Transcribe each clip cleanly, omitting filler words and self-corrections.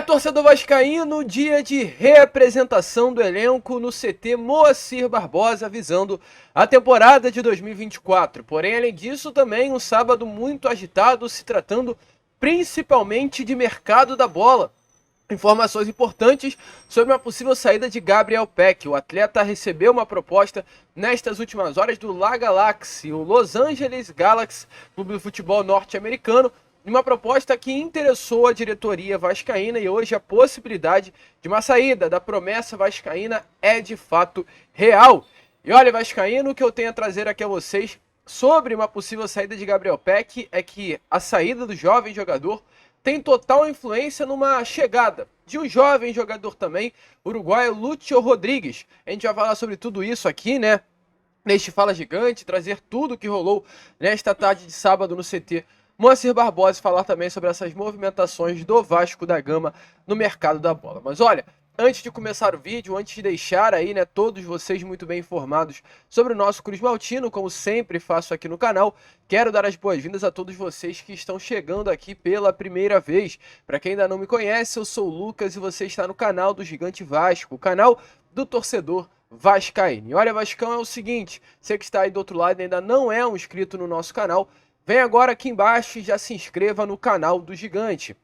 Torcedor vascaíno, dia de reapresentação do elenco no CT Moacir Barbosa, visando a temporada de 2024. Porém, além disso, também um sábado muito agitado, se tratando principalmente de mercado da bola. Informações importantes sobre uma possível saída de Gabriel Peck. O atleta recebeu uma proposta nestas últimas horas do La Galaxy, o Los Angeles Galaxy, clube de futebol norte-americano, uma proposta que interessou a diretoria vascaína e hoje a possibilidade de uma saída da promessa vascaína é de fato real. E olha, vascaíno, o que eu tenho a trazer aqui a vocês sobre uma possível saída de Gabriel Peck é que a saída do jovem jogador tem total influência numa chegada de um jovem jogador também, uruguaio Lúcio Rodrigues. A gente vai falar sobre tudo isso aqui, né? Neste Fala Gigante, trazer tudo o que rolou nesta tarde de sábado no CT Moacir Barbosa, falar também sobre essas movimentações do Vasco da Gama no mercado da bola. Mas olha, antes de começar o vídeo, antes de deixar aí, né, todos vocês muito bem informados sobre o nosso Cruz Maltino, como sempre faço aqui no canal, quero dar as boas-vindas a todos vocês que estão chegando aqui pela primeira vez. Para quem ainda não me conhece, eu sou o Lucas e você está no canal do Gigante Vasco, o canal do torcedor vascaíno. E olha, Vascão, é o seguinte, você que está aí do outro lado e ainda não é um inscrito no nosso canal, vem agora aqui embaixo e já se inscreva no canal do Gigante.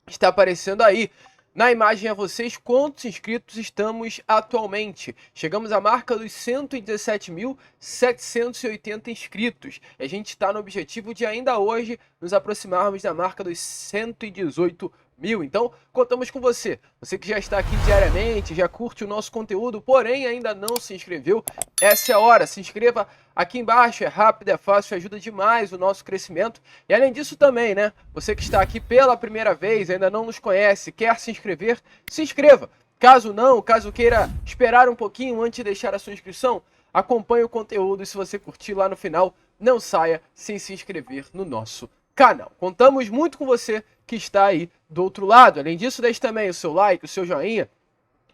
Está aparecendo aí na imagem a vocês quantos inscritos estamos atualmente. Chegamos à marca dos 117.780 inscritos. E a gente está no objetivo de ainda hoje nos aproximarmos da marca dos 118 mil. Então, contamos com você. Você que já está aqui diariamente, já curte o nosso conteúdo, porém ainda não se inscreveu, essa é a hora. Se inscreva aqui embaixo, é rápido, é fácil, ajuda demais o nosso crescimento. E além disso também, né? Você que está aqui pela primeira vez, ainda não nos conhece, quer se inscrever, se inscreva. Caso não, caso queira esperar um pouquinho antes de deixar a sua inscrição, acompanhe o conteúdo e se você curtir lá no final, não saia sem se inscrever no nosso canal. Contamos muito com você que está aí do outro lado. Além disso, deixe também o seu like, o seu joinha,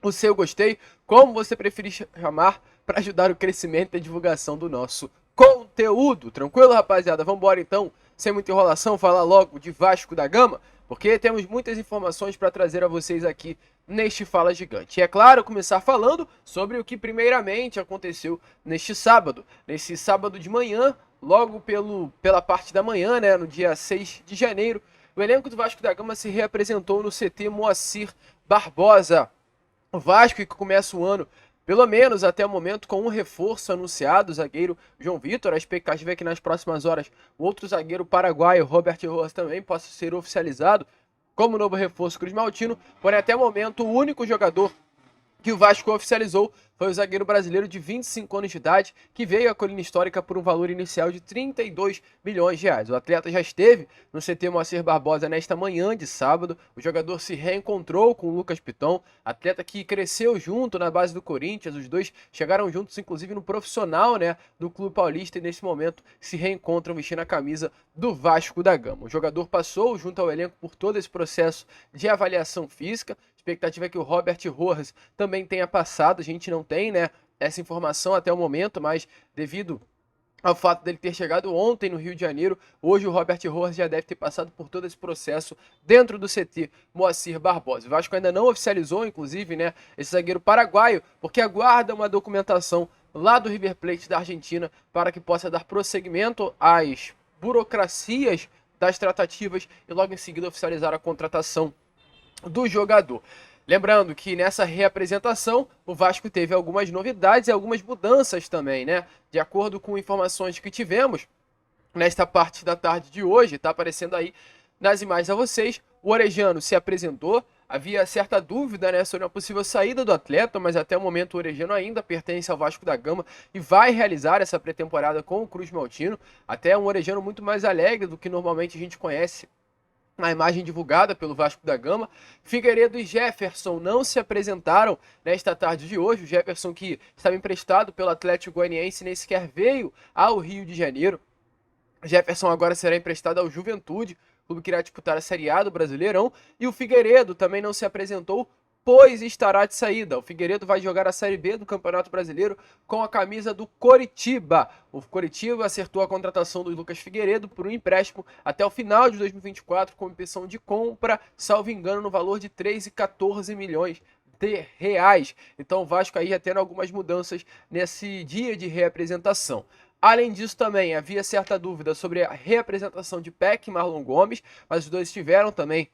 o seu gostei, como você preferir chamar, para ajudar o crescimento e a divulgação do nosso conteúdo. Tranquilo, rapaziada? Vamos embora então, sem muita enrolação, falar logo de Vasco da Gama, porque temos muitas informações para trazer a vocês aqui neste Fala Gigante. E é claro, começar falando sobre o que primeiramente aconteceu neste sábado. Nesse sábado de manhã, logo pela parte da manhã, né, no dia 6 de janeiro, o elenco do Vasco da Gama se reapresentou no CT Moacir Barbosa. O Vasco que começa o ano, pelo menos até o momento, com um reforço anunciado, o zagueiro João Vitor. A expectativa é que nas próximas horas o outro zagueiro paraguaio, Robert Rojas, também possa ser oficializado como novo reforço Cruz Maltino. Porém, até o momento, o único jogador que o Vasco oficializou foi o zagueiro brasileiro de 25 anos de idade, que veio à colina histórica por um valor inicial de 32 milhões de reais. O atleta já esteve no CT Moacir Barbosa nesta manhã de sábado. O jogador se reencontrou com o Lucas Piton, atleta que cresceu junto na base do Corinthians. Os dois chegaram juntos, inclusive, no profissional, né, do Clube Paulista, e nesse momento se reencontram vestindo a camisa do Vasco da Gama. O jogador passou junto ao elenco por todo esse processo de avaliação física. A expectativa é que o Robert Rojas também tenha passado. A gente não tem, né, essa informação até o momento, mas devido ao fato dele ter chegado ontem no Rio de Janeiro, hoje o Robert Rojas já deve ter passado por todo esse processo dentro do CT Moacir Barbosa. O Vasco ainda não oficializou, inclusive, né, esse zagueiro paraguaio, porque aguarda uma documentação lá do River Plate da Argentina para que possa dar prosseguimento às burocracias das tratativas e logo em seguida oficializar a contratação do jogador. Lembrando que nessa reapresentação o Vasco teve algumas novidades e algumas mudanças também, né? De acordo com informações que tivemos nesta parte da tarde de hoje, tá aparecendo aí nas imagens a vocês, o Orejano se apresentou. Havia certa dúvida, né, sobre a possível saída do atleta, mas até o momento o Orejano ainda pertence ao Vasco da Gama e vai realizar essa pré-temporada com o Cruz Maltino. Até um Orejano muito mais alegre do que normalmente a gente conhece na imagem divulgada pelo Vasco da Gama. Figueiredo e Jefferson não se apresentaram nesta tarde de hoje. O Jefferson, que estava emprestado pelo Atlético Goianiense, nem sequer veio ao Rio de Janeiro. Jefferson agora será emprestado ao Juventude, o clube que irá disputar a Série A do Brasileirão. E o Figueiredo também não se apresentou pois estará de saída. O Figueiredo vai jogar a Série B do Campeonato Brasileiro com a camisa do Coritiba. O Coritiba acertou a contratação do Lucas Figueiredo por um empréstimo até o final de 2024 com opção de compra, salvo engano, no valor de 3,14 milhões de reais. Então o Vasco aí já tendo algumas mudanças nesse dia de reapresentação. Além disso também havia certa dúvida sobre a reapresentação de Peck e Marlon Gomes, mas os dois estiveram também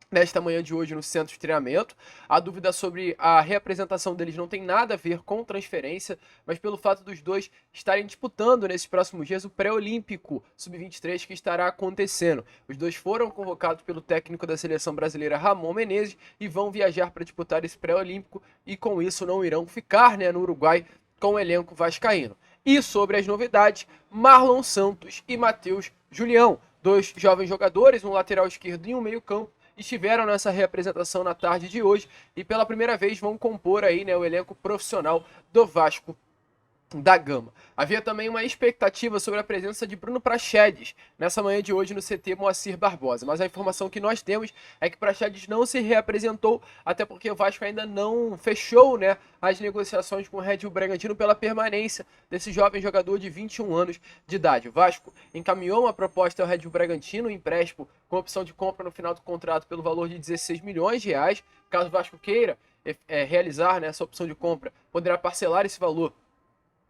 nesta manhã de hoje no centro de treinamento. A dúvida sobre a reapresentação deles não tem nada a ver com transferência, mas pelo fato dos dois estarem disputando nesses próximos dias o pré-olímpico sub-23 que estará acontecendo. Os dois foram convocados pelo técnico da seleção brasileira Ramon Menezes e vão viajar para disputar esse pré-olímpico e com isso não irão ficar, no Uruguai com o elenco vascaíno. E sobre as novidades, Marlon Santos e Matheus Julião, dois jovens jogadores, um lateral esquerdo e um meio-campo, estiveram nessa reapresentação na tarde de hoje e pela primeira vez vão compor aí, o elenco profissional do Vasco da Gama. Havia também uma expectativa sobre a presença de Bruno Praxedes nessa manhã de hoje no CT Moacir Barbosa, mas a informação que nós temos é que Praxedes não se reapresentou, até porque o Vasco ainda não fechou, as negociações com o Red Bull Bragantino pela permanência desse jovem jogador de 21 anos de idade. O Vasco encaminhou uma proposta ao Red Bull Bragantino, um empréstimo com opção de compra no final do contrato pelo valor de 16 milhões de reais. Caso o Vasco queira realizar essa opção de compra, poderá parcelar esse valor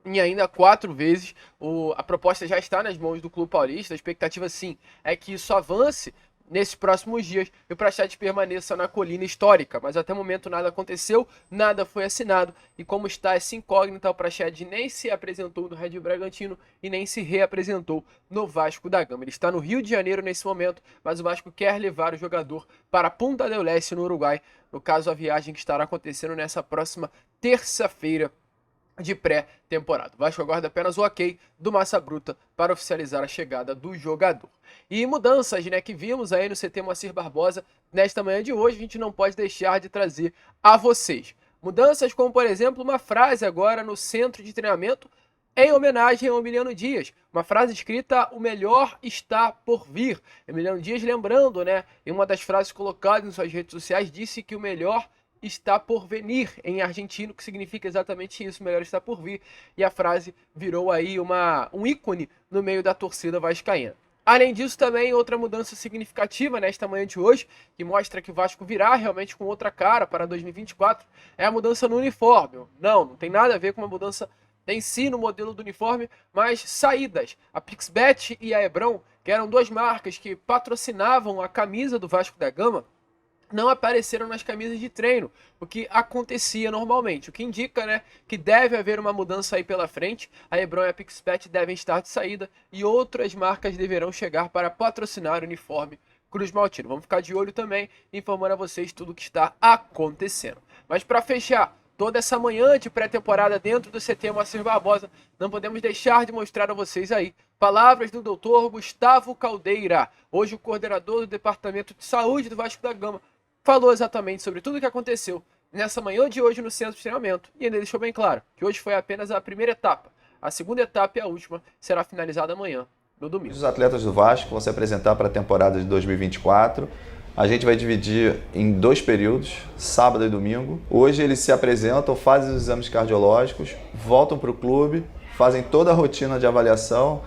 em ainda 4 vezes. A proposta já está nas mãos do Clube Paulista. A expectativa, sim, é que isso avance nesses próximos dias e o Praxedes permaneça na colina histórica. Mas até o momento nada aconteceu, nada foi assinado. E como está essa incógnita, o Praxedes nem se apresentou no Red Bull Bragantino e nem se reapresentou no Vasco da Gama. Ele está no Rio de Janeiro nesse momento, mas o Vasco quer levar o jogador para Punta del Este, no Uruguai. No caso, a viagem que estará acontecendo nessa próxima terça-feira de pré-temporada. O Vasco aguarda apenas o ok do Massa Bruta para oficializar a chegada do jogador. E mudanças, que vimos aí no CT Moacir Barbosa nesta manhã de hoje, a gente não pode deixar de trazer a vocês. Mudanças como, por exemplo, uma frase agora no centro de treinamento em homenagem ao Emiliano Dias. Uma frase escrita: "O melhor está por vir". Emiliano Dias, lembrando, em uma das frases colocadas em suas redes sociais, disse que o melhor está por venir em argentino, que significa exatamente isso, melhor está por vir, e a frase virou aí um ícone no meio da torcida vascaína. Além disso, também outra mudança significativa nesta manhã de hoje, que mostra que o Vasco virá realmente com outra cara para 2024, é a mudança no uniforme. Não tem nada a ver com uma mudança em si no modelo do uniforme, mas saídas. A Pixbet e a Hebron, que eram duas marcas que patrocinavam a camisa do Vasco da Gama, não apareceram nas camisas de treino, o que acontecia normalmente, o que indica, que deve haver uma mudança aí pela frente. A Hebron e a Pixbet devem estar de saída e outras marcas deverão chegar para patrocinar o uniforme Cruz Maltino. Vamos ficar de olho também, informando a vocês tudo o que está acontecendo. Mas para fechar toda essa manhã de pré-temporada dentro do CT Moacir Barbosa, não podemos deixar de mostrar a vocês aí palavras do Dr. Gustavo Caldeira, hoje o coordenador do Departamento de Saúde do Vasco da Gama, falou exatamente sobre tudo o que aconteceu nessa manhã de hoje no centro de treinamento e ainda deixou bem claro que hoje foi apenas a primeira etapa. A segunda etapa e a última será finalizada amanhã, no domingo. Os atletas do Vasco vão se apresentar para a temporada de 2024. A gente vai dividir em 2 períodos, sábado e domingo. Hoje eles se apresentam, fazem os exames cardiológicos, voltam para o clube, fazem toda a rotina de avaliação,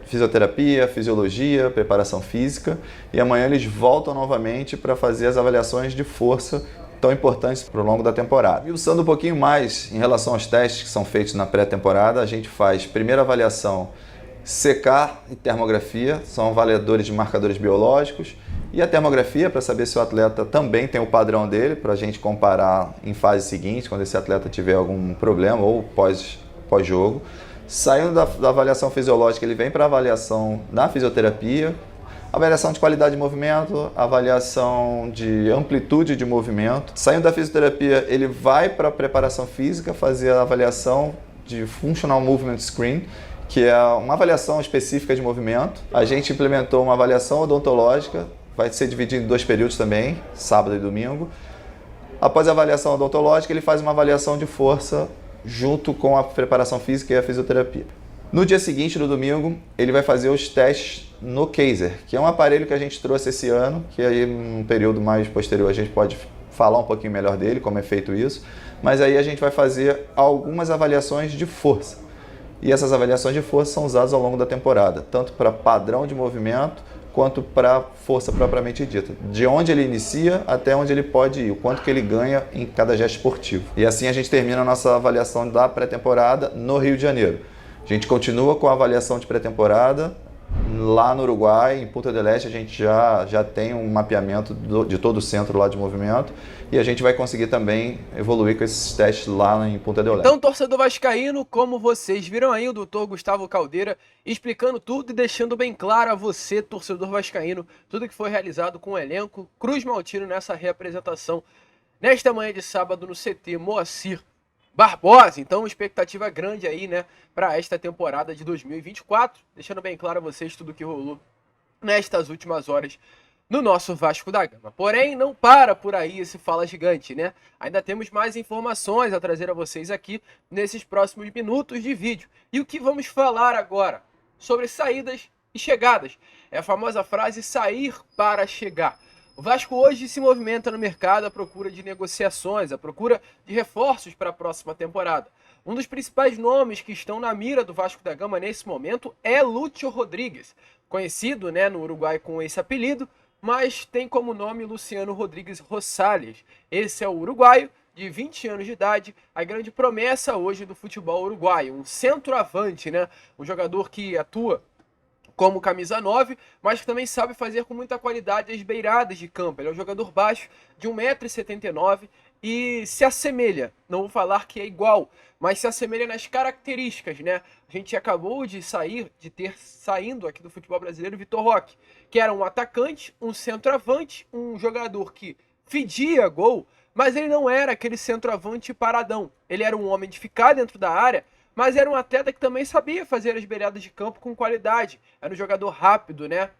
fisioterapia, fisiologia, preparação física, e amanhã eles voltam novamente para fazer as avaliações de força tão importantes para o longo da temporada. E usando um pouquinho mais em relação aos testes que são feitos na pré-temporada, a gente faz primeira avaliação CK e termografia, são avaliadores de marcadores biológicos, e a termografia para saber se o atleta também tem o padrão dele, para a gente comparar em fase seguinte, quando esse atleta tiver algum problema ou pós-jogo. Saindo da avaliação fisiológica, ele vem para a avaliação na fisioterapia, avaliação de qualidade de movimento, avaliação de amplitude de movimento. Saindo da fisioterapia, ele vai para a preparação física, fazer a avaliação de Functional Movement Screen, que é uma avaliação específica de movimento. A gente implementou uma avaliação odontológica, vai ser dividido em 2 períodos também, sábado e domingo. Após a avaliação odontológica, ele faz uma avaliação de força junto com a preparação física e a fisioterapia. No dia seguinte, no domingo, ele vai fazer os testes no Kaiser, que é um aparelho que a gente trouxe esse ano, que aí num período mais posterior a gente pode falar um pouquinho melhor dele, como é feito isso, mas aí a gente vai fazer algumas avaliações de força. E essas avaliações de força são usadas ao longo da temporada, tanto para padrão de movimento, quanto para força propriamente dita. De onde ele inicia até onde ele pode ir, o quanto que ele ganha em cada gesto esportivo. E assim a gente termina a nossa avaliação da pré-temporada no Rio de Janeiro. A gente continua com a avaliação de pré-temporada lá no Uruguai, em Punta del Este. A gente já tem um mapeamento de todo o centro lá de movimento e a gente vai conseguir também evoluir com esses testes lá em Punta del Este. Então, torcedor vascaíno, como vocês viram aí o doutor Gustavo Caldeira explicando tudo e deixando bem claro a você, torcedor vascaíno, tudo que foi realizado com o elenco Cruz Maltino nessa reapresentação nesta manhã de sábado no CT Moacir Barbosa. Então, expectativa grande aí, né, para esta temporada de 2024, deixando bem claro a vocês tudo que rolou nestas últimas horas no nosso Vasco da Gama. Porém, não para por aí esse Fala Gigante, né? Ainda temos mais informações a trazer a vocês aqui nesses próximos minutos de vídeo. E o que vamos falar agora? Sobre saídas e chegadas. É a famosa frase sair para chegar. O Vasco hoje se movimenta no mercado à procura de negociações, à procura de reforços para a próxima temporada. Um dos principais nomes que estão na mira do Vasco da Gama nesse momento é Lúcio Rodrigues, conhecido, né, no Uruguai com esse apelido, mas tem como nome Luciano Rodrigues Rosales. Esse é o uruguaio, de 20 anos de idade, a grande promessa hoje do futebol uruguaio, um centroavante, né, um jogador que atua como camisa 9, mas que também sabe fazer com muita qualidade as beiradas de campo. Ele é um jogador baixo, de 1,79 m e se assemelha, não vou falar que é igual, mas se assemelha nas características, né? A gente acabou de ter saindo aqui do futebol brasileiro Vitor Roque, que era um atacante, um centroavante, um jogador que fedia gol, mas ele não era aquele centroavante paradão. Ele era um homem de ficar dentro da área, mas era um atleta que também sabia fazer as beiradas de campo com qualidade. Era um jogador rápido, né?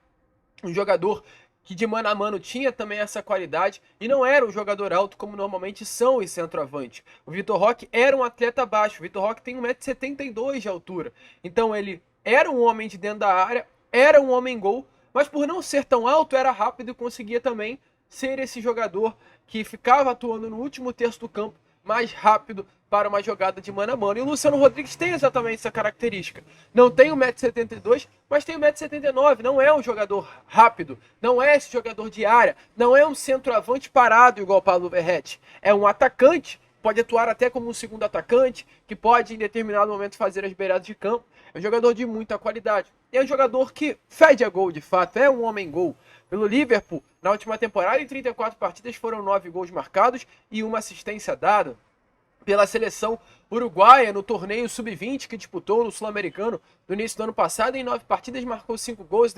Um jogador que de mano a mano tinha também essa qualidade e não era um jogador alto como normalmente são os centroavantes. O Vitor Roque era um atleta baixo. O Vitor Roque tem 1,72 m de altura. Então ele era um homem de dentro da área, era um homem gol, mas por não ser tão alto, era rápido e conseguia também ser esse jogador que ficava atuando no último terço do campo, mais rápido para uma jogada de mano a mano. E o Luciano Rodrigues tem exatamente essa característica. Não tem 1,72 m, mas tem 1,79 m. Não é um jogador rápido, não é esse jogador de área, não é um centroavante parado igual o Paulo Verratti. É um atacante, pode atuar até como um segundo atacante, que pode em determinado momento fazer as beiradas de campo. É um jogador de muita qualidade. É um jogador que fede a gol de fato, é um homem-gol. Pelo Liverpool, na última temporada, em 34 partidas, foram 9 gols marcados e uma assistência dada. Pela seleção uruguaia no torneio Sub-20 que disputou no Sul-Americano no início do ano passado, em 9 partidas marcou 5 gols e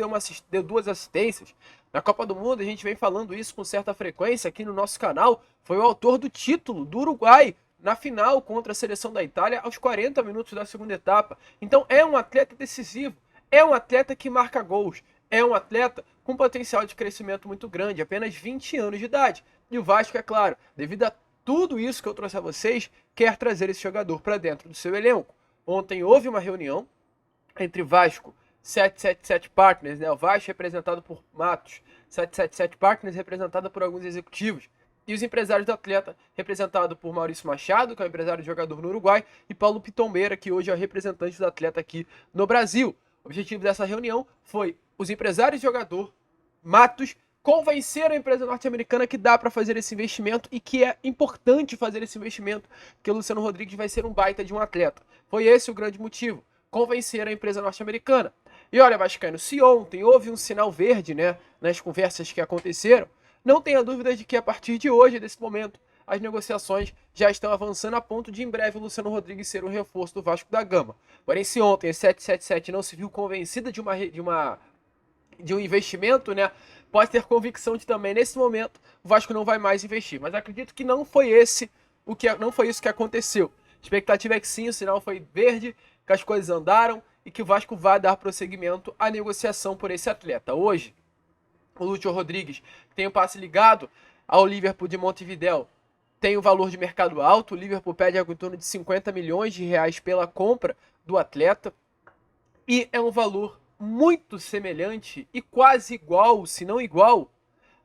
deu 2 assistências. Na Copa do Mundo, a gente vem falando isso com certa frequência aqui no nosso canal, foi o autor do título do Uruguai na final contra a seleção da Itália aos 40 minutos da segunda etapa. Então é um atleta decisivo, é um atleta que marca gols, é um atleta com potencial de crescimento muito grande, apenas 20 anos de idade. E o Vasco, é claro, devido a tudo isso que eu trouxe a vocês, quer trazer esse jogador para dentro do seu elenco. Ontem houve uma reunião entre Vasco 777 Partners, né? O Vasco representado por Matos, 777 Partners representado por alguns executivos, e os empresários do atleta representado por Maurício Machado, que é o empresário de jogador no Uruguai, e Paulo Pitombeira, que hoje é o representante do atleta aqui no Brasil. O objetivo dessa reunião foi os empresários de jogador, Matos, convencer a empresa norte-americana que dá para fazer esse investimento e que é importante fazer esse investimento, porque o Luciano Rodrigues vai ser um baita de um atleta. Foi esse o grande motivo, convencer a empresa norte-americana. E olha, vascaíno, se ontem houve um sinal verde, né, nas conversas que aconteceram, não tenha dúvida de que a partir de hoje, desse momento, as negociações já estão avançando a ponto de em breve o Luciano Rodrigues ser um reforço do Vasco da Gama. Porém, se ontem a 777 não se viu convencida de um investimento, né, pode ter convicção de também, nesse momento, o Vasco não vai mais investir. Mas acredito que não foi isso que aconteceu. A expectativa é que sim, o sinal foi verde, que as coisas andaram e que o Vasco vai dar prosseguimento à negociação por esse atleta. Hoje, o Lúcio Rodrigues tem o passe ligado ao Liverpool de Montevidéu, tem o valor de mercado alto. O Liverpool pede algo em torno de 50 milhões de reais pela compra do atleta e é um valor muito semelhante e quase igual, se não igual,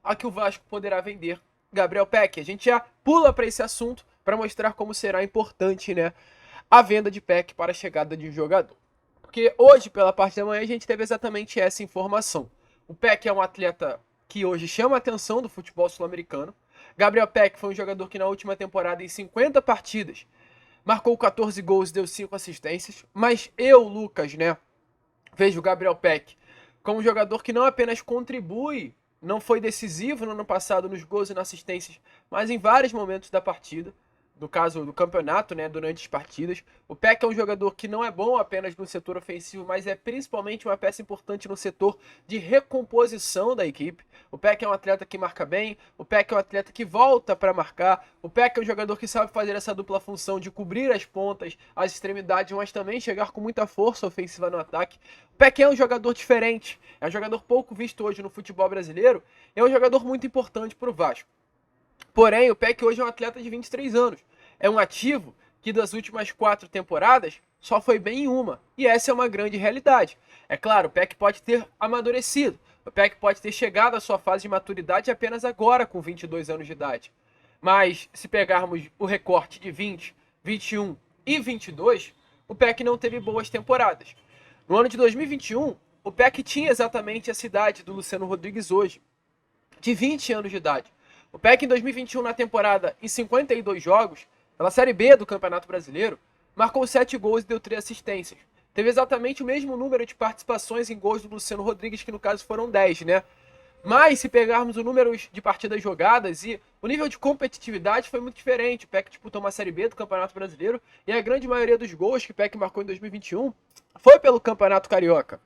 a que o Vasco poderá vender Gabriel Peck. A gente já pula para esse assunto para mostrar como será importante, né, a venda de Peck para a chegada de um jogador. Porque hoje, pela parte da manhã, a gente teve exatamente essa informação. O Peck é um atleta que hoje chama a atenção do futebol sul-americano. Gabriel Peck foi um jogador que na última temporada, em 50 partidas, marcou 14 gols e deu 5 assistências. Mas eu, Lucas, né, vejo o Gabriel Peck como um jogador que não apenas contribui, não foi decisivo no ano passado nos gols e nas assistências, mas em vários momentos da partida, no caso do campeonato, né, durante as partidas. O Peck é um jogador que não é bom apenas no setor ofensivo, mas é principalmente uma peça importante no setor de recomposição da equipe. O Peck é um atleta que marca bem, o Peck é um atleta que volta para marcar, o Peck é um jogador que sabe fazer essa dupla função de cobrir as pontas, as extremidades, mas também chegar com muita força ofensiva no ataque. O Peck é um jogador diferente, é um jogador pouco visto hoje no futebol brasileiro, é um jogador muito importante para o Vasco. Porém, o Peck hoje é um atleta de 23 anos. É um ativo que das últimas 4 temporadas só foi bem em uma. E essa é uma grande realidade. É claro, o Peck pode ter amadurecido. O Peck pode ter chegado à sua fase de maturidade apenas agora, com 22 anos de idade. Mas se pegarmos o recorte de 20, 21 e 22, o Peck não teve boas temporadas. No ano de 2021, o Peck tinha exatamente essa idade do Luciano Rodrigues hoje, de 20 anos de idade. O Peck em 2021, na temporada, em 52 jogos, pela Série B do Campeonato Brasileiro, marcou 7 gols e deu 3 assistências. Teve exatamente o mesmo número de participações em gols do Luciano Rodrigues, que no caso foram 10, né? Mas se pegarmos o número de partidas jogadas e o nível de competitividade foi muito diferente. O Peck disputou uma Série B do Campeonato Brasileiro e a grande maioria dos gols que o Peck marcou em 2021 foi pelo Campeonato Carioca.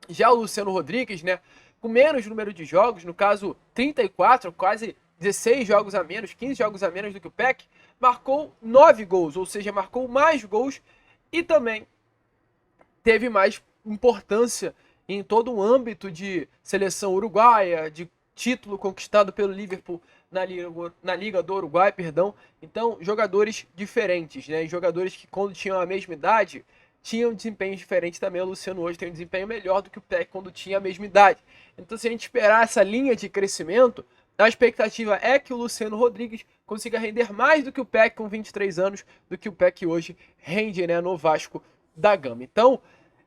Já o Luciano Rodrigues, né, com menos número de jogos, no caso 34, quase 16 jogos a menos, 15 jogos a menos do que o Peck, marcou 9 gols, ou seja, marcou mais gols e também teve mais importância em todo o âmbito de seleção uruguaia, de título conquistado pelo Liverpool na Liga do Uruguai, perdão. Então, jogadores diferentes, né? Jogadores que quando tinham a mesma idade, tinham um desempenho diferente também. O Luciano hoje tem um desempenho melhor do que o Peck quando tinha a mesma idade. Então, se a gente esperar essa linha de crescimento, a expectativa é que o Luciano Rodrigues consiga render mais do que o Peck com 23 anos, do que o Peck hoje rende, né, no Vasco da Gama. Então,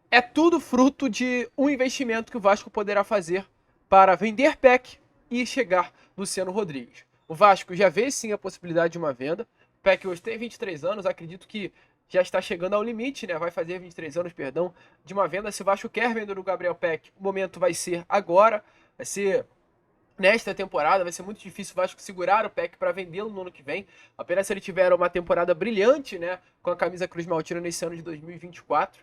é tudo fruto de um investimento que o Vasco poderá fazer para vender Peck e chegar Luciano Rodrigues. O Vasco já vê sim a possibilidade de uma venda. O Peck hoje tem 23 anos, acredito que já está chegando ao limite, né? Vai fazer 23 anos, perdão, de uma venda. Se o Vasco quer vender o Gabriel Peck, o momento vai ser agora, vai ser nesta temporada. Vai ser muito difícil o Vasco segurar o Peck para vendê-lo no ano que vem. Apenas se ele tiver uma temporada brilhante, né, com a camisa Cruz Maltina nesse ano de 2024.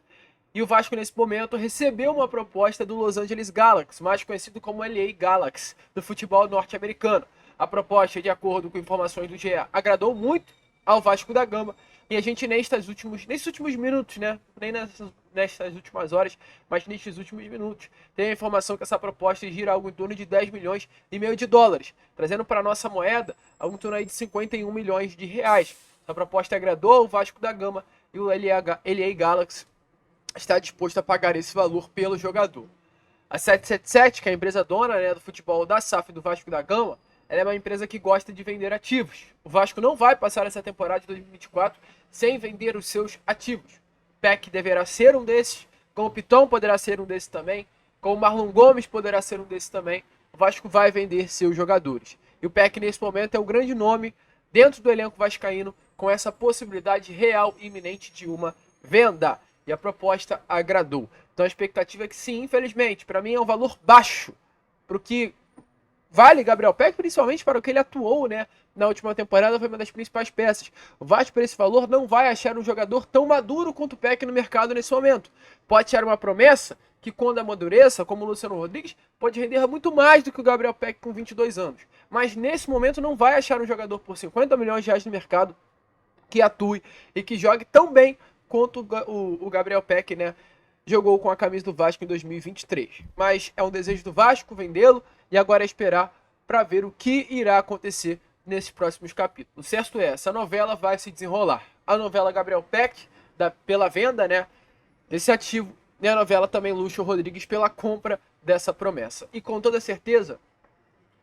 E o Vasco, nesse momento, recebeu uma proposta do Los Angeles Galaxy, mais conhecido como LA Galaxy, do futebol norte-americano. A proposta, de acordo com informações do GE, agradou muito ao Vasco da Gama. E a gente, nesses últimos minutos, né, nem nestas últimas horas, mas nestes últimos minutos, tem a informação que essa proposta gira algo em torno de 10 milhões e meio de dólares, trazendo para a nossa moeda algo em torno aí de 51 milhões de reais. Essa proposta agradou ao Vasco da Gama e o LA Galaxy está disposto a pagar esse valor pelo jogador. A 777, que é a empresa dona, né, do futebol da SAF do Vasco da Gama, ela é uma empresa que gosta de vender ativos. O Vasco não vai passar essa temporada de 2024 sem vender os seus ativos. Peck deverá ser um desses, como o Piton poderá ser um desses também, como o Marlon Gomes poderá ser um desses também. O Vasco vai vender seus jogadores. E o Peck, nesse momento, é o grande nome dentro do elenco vascaíno, com essa possibilidade real e iminente de uma venda. E a proposta agradou. Então a expectativa é que sim, infelizmente, para mim é um valor baixo para o que vale Gabriel Peck, principalmente para o que ele atuou, né, na última temporada, foi uma das principais peças. O Vasco, por esse valor, não vai achar um jogador tão maduro quanto o Peck no mercado nesse momento. Pode ser uma promessa que, quando amadureça, como o Luciano Rodrigues, pode render muito mais do que o Gabriel Peck com 22 anos. Mas nesse momento não vai achar um jogador por 50 milhões de reais no mercado que atue e que jogue tão bem quanto o Gabriel Peck, né, jogou com a camisa do Vasco em 2023. Mas é um desejo do Vasco vendê-lo e agora é esperar para ver o que irá acontecer nesses próximos capítulos. O certo é, essa novela vai se desenrolar. A novela Gabriel Peck, pela venda, né, desse ativo, e a novela também Lúcio Rodrigues pela compra dessa promessa. E com toda certeza,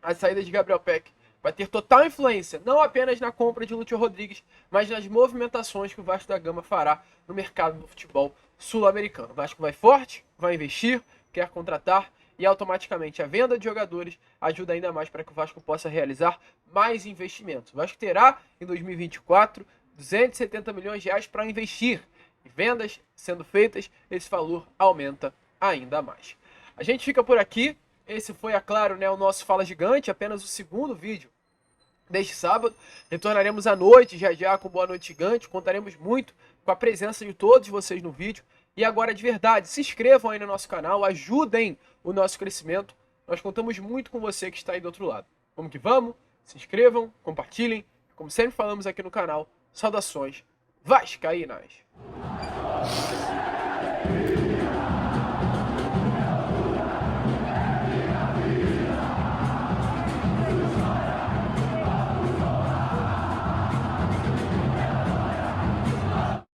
a saída de Gabriel Peck vai ter total influência, não apenas na compra de Lúcio Rodrigues, mas nas movimentações que o Vasco da Gama fará no mercado do futebol sul-americano. O Vasco vai forte, vai investir, quer contratar, e automaticamente a venda de jogadores ajuda ainda mais para que o Vasco possa realizar mais investimentos. O Vasco terá em 2024 270 milhões de reais para investir. E vendas sendo feitas, esse valor aumenta ainda mais. A gente fica por aqui. Esse foi, é claro, o nosso Fala Gigante, apenas o segundo vídeo deste sábado. Retornaremos à noite, já com Boa Noite Gigante. Contaremos muito com a presença de todos vocês no vídeo. E agora, de verdade, se inscrevam aí no nosso canal, ajudem o nosso crescimento. Nós contamos muito com você que está aí do outro lado. Vamos que vamos, se inscrevam, compartilhem. Como sempre falamos aqui no canal, saudações vascaínas!